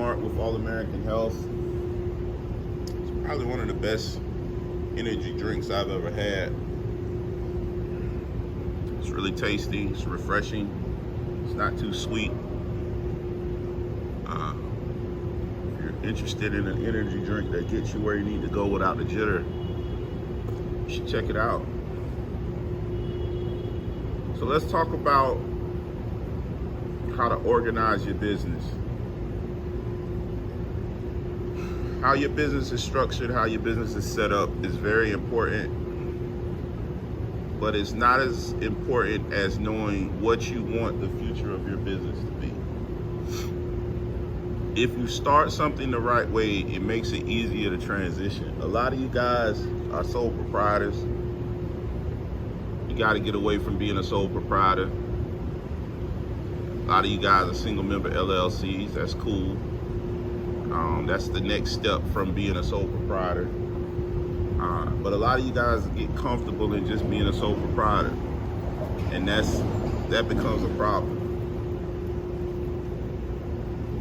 Walmart with All American Health. It's probably one of the best energy drinks I've ever had. It's really tasty, it's refreshing, it's not too sweet. If you're interested in an energy drink that gets you where you need to go without the jitter, you should check it out. So let's talk about how to organize your business. How your business is structured, how your business is set up is very important, but it's not as important as knowing what you want the future of your business to be. If you start something the right way, it makes it easier to transition. A lot of you guys are sole proprietors. You got to get away from being a sole proprietor. A lot of you guys are single member LLCs. That's cool. That's the next step from being a sole proprietor. But a lot of you guys get comfortable in just being a sole proprietor, and that becomes a problem.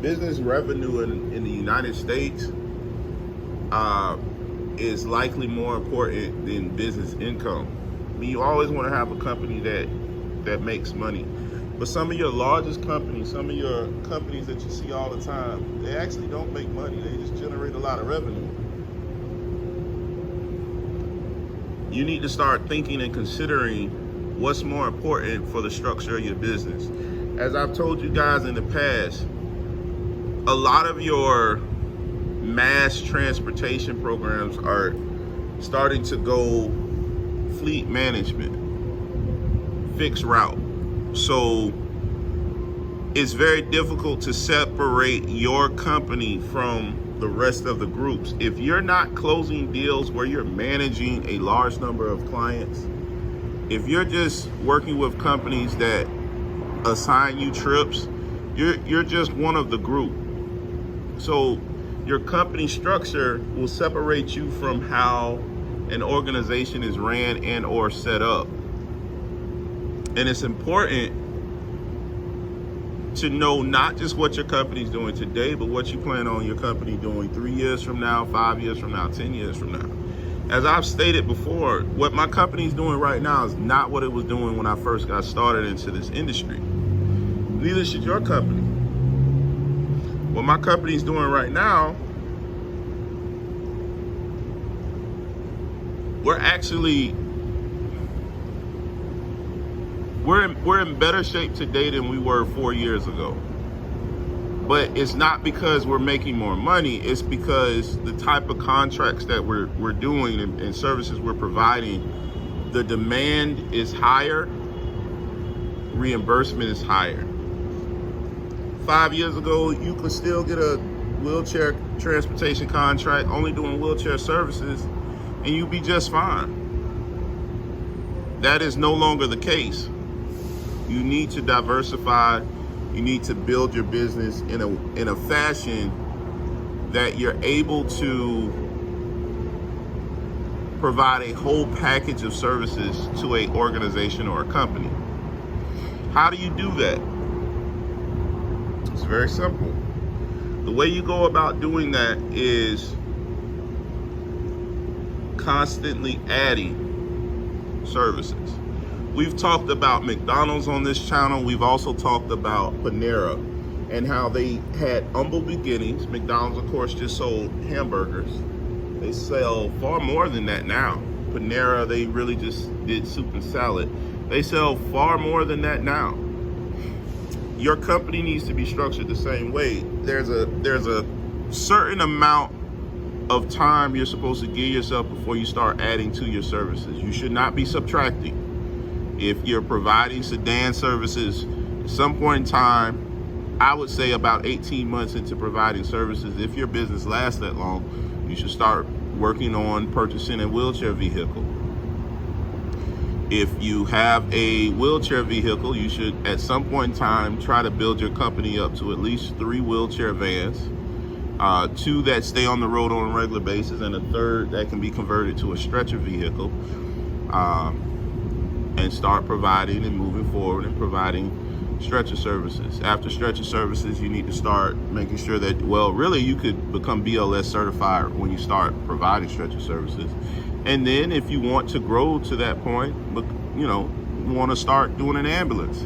Business revenue in the United States is likely more important than business income. I mean, you always want to have a company that makes money. But some of your largest companies, some of your companies that you see all the time, they actually don't make money. They just generate a lot of revenue. You need to start thinking and considering what's more important for the structure of your business. As I've told you guys in the past, a lot of your mass transportation programs are starting to go fleet management, fixed route. So it's very difficult to separate your company from the rest of the groups. If you're not closing deals where you're managing a large number of clients, if you're just working with companies that assign you trips, you're just one of the group. So your company structure will separate you from how an organization is ran and or set up. And it's important to know not just what your company's doing today, but what you plan on your company doing 3 years from now, 5 years from now, 10 years from now. As I've stated before, what my company's doing right now is not what it was doing when I first got started into this industry. Neither should your company. What my company's doing right now, we're in better shape today than we were 4 years ago. But it's not because we're making more money, it's because the type of contracts that we're doing and services we're providing, the demand is higher, reimbursement is higher. 5 years ago, you could still get a wheelchair transportation contract only doing wheelchair services and you'd be just fine. That is no longer the case. You need to diversify. You need to build your business in a fashion that you're able to provide a whole package of services to an organization or a company. How do you do that? It's very simple. The way you go about doing that is constantly adding services. We've talked about McDonald's on this channel. We've also talked about Panera and how they had humble beginnings. McDonald's, of course, just sold hamburgers. They sell far more than that now. Panera, they really just did soup and salad. They sell far more than that now. Your company needs to be structured the same way. There's a certain amount of time you're supposed to give yourself before you start adding to your services. You should not be subtracting. If you're providing sedan services, at some point in time, I would say about 18 months into providing services, if your business lasts that long, you should start working on purchasing a wheelchair vehicle. If you have a wheelchair vehicle, you should at some point in time try to build your company up to at least 3 wheelchair vans, 2 that stay on the road on a regular basis, and a 3rd that can be converted to a stretcher vehicle. And start providing and moving forward and providing stretcher services. After stretcher services, you need to start making sure that, well, really you could become BLS certified when you start providing stretcher services. And then if you want to grow to that point, but you know, want to start doing an ambulance.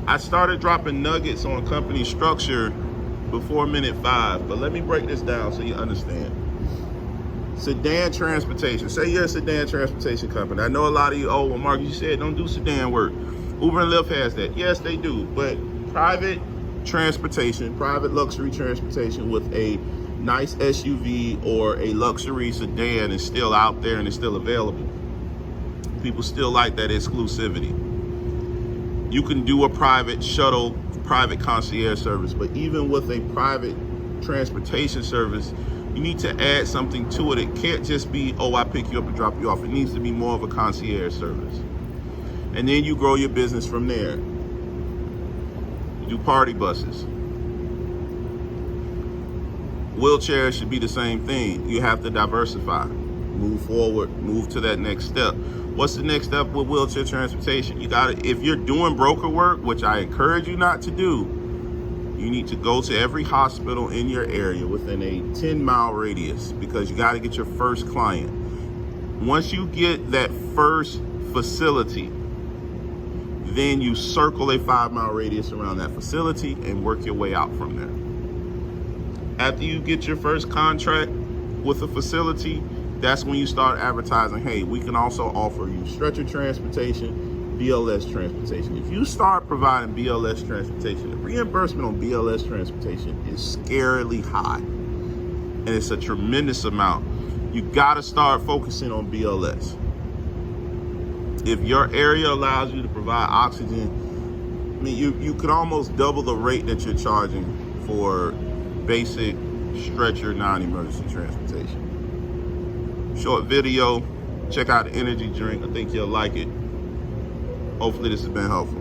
I started dropping nuggets on company structure before minute 5, but let me break this down so you understand. Sedan transportation. Say you're a sedan transportation company. I know a lot of you, oh, well, Mark, you said don't do sedan work. Uber and Lyft has that. Yes, they do. But private transportation, private luxury transportation with a nice SUV or a luxury sedan is still out there and is still available. People still like that exclusivity. You can do a private shuttle, private concierge service, but even with a private transportation service, you need to add something to it. It can't just be, oh, I pick you up and drop you off. It needs to be more of a concierge service. And then you grow your business from there. You do party buses. Wheelchairs should be the same thing. You have to diversify, move forward, move to that next step. What's the next step with wheelchair transportation? You gotta, if you're doing broker work, which I encourage you not to do, you need to go to every hospital in your area within a 10-mile radius, because you got to get your first client. Once you get that first facility, then you circle a 5-mile radius around that facility and work your way out from there. After you get your first contract with a facility, that's when you start advertising, hey, we can also offer you stretcher transportation, BLS transportation. If you start providing BLS transportation, the reimbursement on BLS transportation is scarily high, and it's a tremendous amount. You gotta start focusing on BLS. If your area allows you to provide oxygen, I mean, you could almost double the rate that you're charging for basic stretcher non-emergency transportation. Short video, check out the energy drink. I think you'll like it. Hopefully this has been helpful.